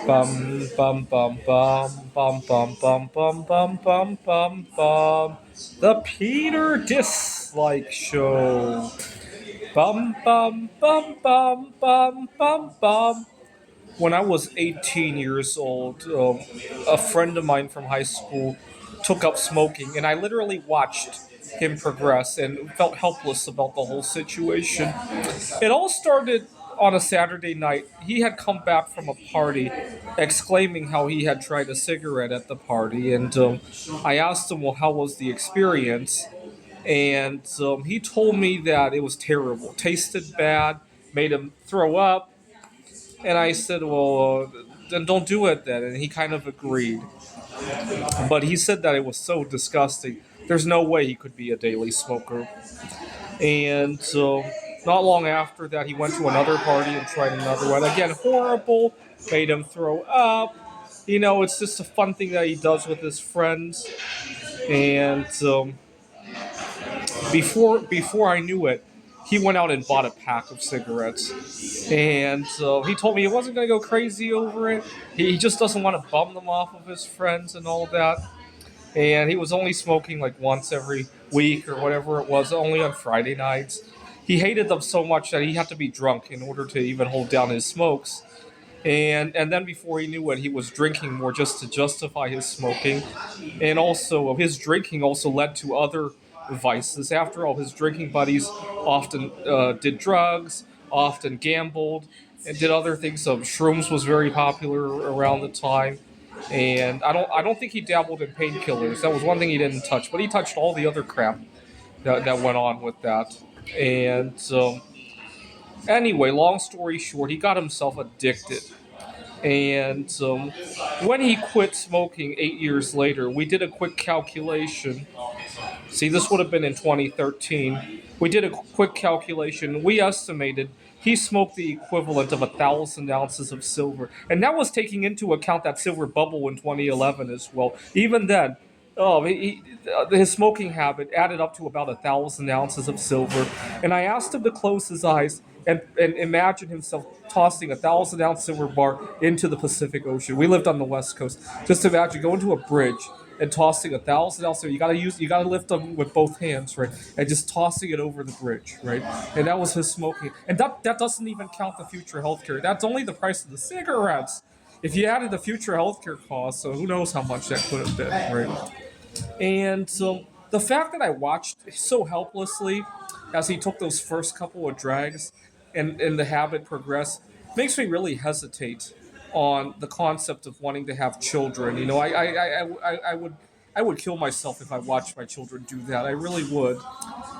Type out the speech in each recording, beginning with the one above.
Bum bum bum bum bum bum bum bum bum bum bum bum. The Peter Dislike Show. Bum bum bum bum bum bum bum. When I was 18 years old, a friend of mine from high school took up smoking, and I literally watched him progress and felt helpless about the whole situation. It all started on a Saturday night. He had come back from a party, exclaiming how he had tried a cigarette at the party, and I asked him, "Well, how was the experience?" And he told me that it was terrible, tasted bad, made him throw up. And I said, "Well, then don't do it then." And he kind of agreed, but he said that it was so disgusting. There's no way he could be a daily smoker. And not long after that, he went to another party and tried another one. Again, horrible, made him throw up. It's just a fun thing that he does with his friends. And before I knew it, he went out and bought a pack of cigarettes. And he told me he wasn't going to go crazy over it. He just doesn't want to bum them off of his friends and all that. And he was only smoking like once every week or whatever it was, only on Friday nights. He hated them so much that he had to be drunk in order to even hold down his smokes. And then before he knew it, he was drinking more just to justify his smoking. And also, his drinking also led to other vices. After all, his drinking buddies often did drugs, often gambled, and did other things. So shrooms was very popular around the time. And I don't think he dabbled in painkillers. That was one thing he didn't touch, but he touched all the other crap that went on with that. And anyway, long story short, he got himself addicted. And when he quit smoking 8 years later, we did a quick calculation. See, this would have been in 2013. We did a quick calculation. We estimated he smoked the equivalent of 1,000 ounces of silver, and that was taking into account that silver bubble in 2011 as well. Even then, his smoking habit added up to about 1,000 ounces of silver. And I asked him to close his eyes and imagine himself tossing 1,000 ounce silver bar into the Pacific Ocean. We lived on the West Coast. Just imagine going to a bridge and tossing 1,000 ounces. You gotta lift them with both hands, right? And just tossing it over the bridge, right? And that was his smoking. And that doesn't even count the future healthcare. That's only the price of the cigarettes. If you added the future healthcare costs, so who knows how much that could have been, right? And so the fact that I watched so helplessly as he took those first couple of drags and the habit progressed makes me really hesitate on the concept of wanting to have children. I would kill myself if I watched my children do that. I really would.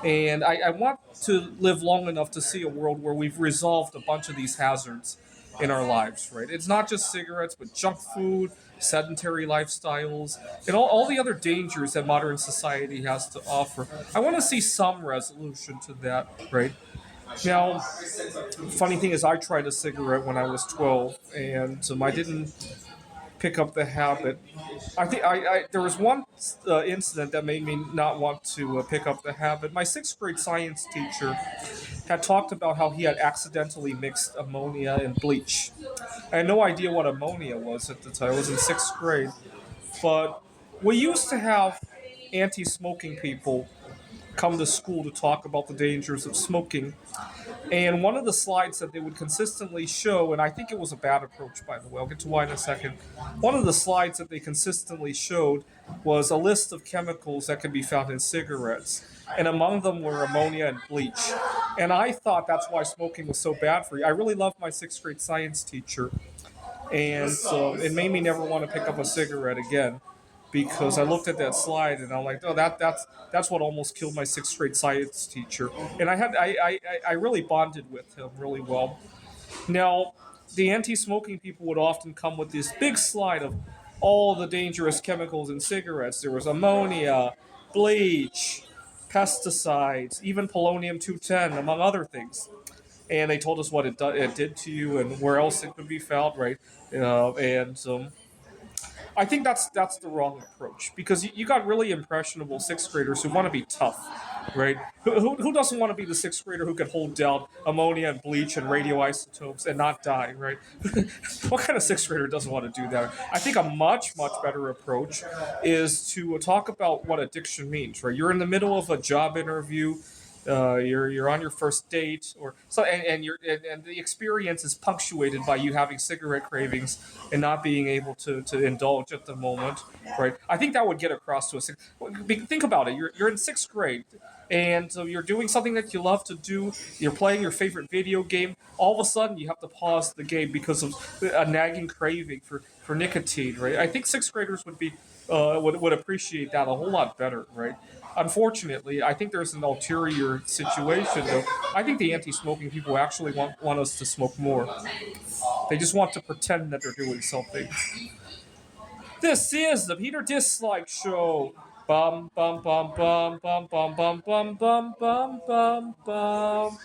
And I want to live long enough to see a world where we've resolved a bunch of these hazards in our lives, right? It's not just cigarettes, but junk food, sedentary lifestyles, and all the other dangers that modern society has to offer. I want to see some resolution to that, right? Now, funny thing is, I tried a cigarette when I was 12, and I didn't pick up the habit. I think there was one incident that made me not want to pick up the habit. My sixth grade science teacher had talked about how he had accidentally mixed ammonia and bleach. I had no idea what ammonia was at the time. I was in sixth grade, but we used to have anti-smoking people come to school to talk about the dangers of smoking. And one of the slides that they would consistently show, and I think it was a bad approach, by the way, I'll get to why in a second. One of the slides that they consistently showed was a list of chemicals that can be found in cigarettes. And among them were ammonia and bleach. And I thought that's why smoking was so bad for you. I really loved my sixth grade science teacher. And so it made me never want to pick up a cigarette again because I looked at that slide and I'm like, oh, that's what almost killed my sixth grade science teacher. And I really bonded with him really well. Now, the anti-smoking people would often come with this big slide of all the dangerous chemicals in cigarettes. There was ammonia, bleach, pesticides, even polonium 210, among other things. And they told us what it did to you and where else it could be found, right? And I think that's the wrong approach because you got really impressionable sixth graders who want to be tough right? Who doesn't want to be the sixth grader who could hold down ammonia and bleach and radioisotopes and not die, right? What kind of sixth grader doesn't want to do that? I think a much better approach is to talk about what addiction means, right? You're in the middle of a job interview. You're on your first date, or so, and the experience is punctuated by you having cigarette cravings and not being able to indulge at the moment, right? I think that would get across to us. Think about it. You're in sixth grade, and so you're doing something that you love to do. You're playing your favorite video game. All of a sudden, you have to pause the game because of a nagging craving for nicotine, right? I think sixth graders would appreciate that a whole lot better, right? Unfortunately, I think there's an ulterior situation, though. I think the anti-smoking people actually want us to smoke more. They just want to pretend that they're doing something. This is the Peter Dislike Show. Bum bum bum bum bum bum bum bum bum bum bum bum.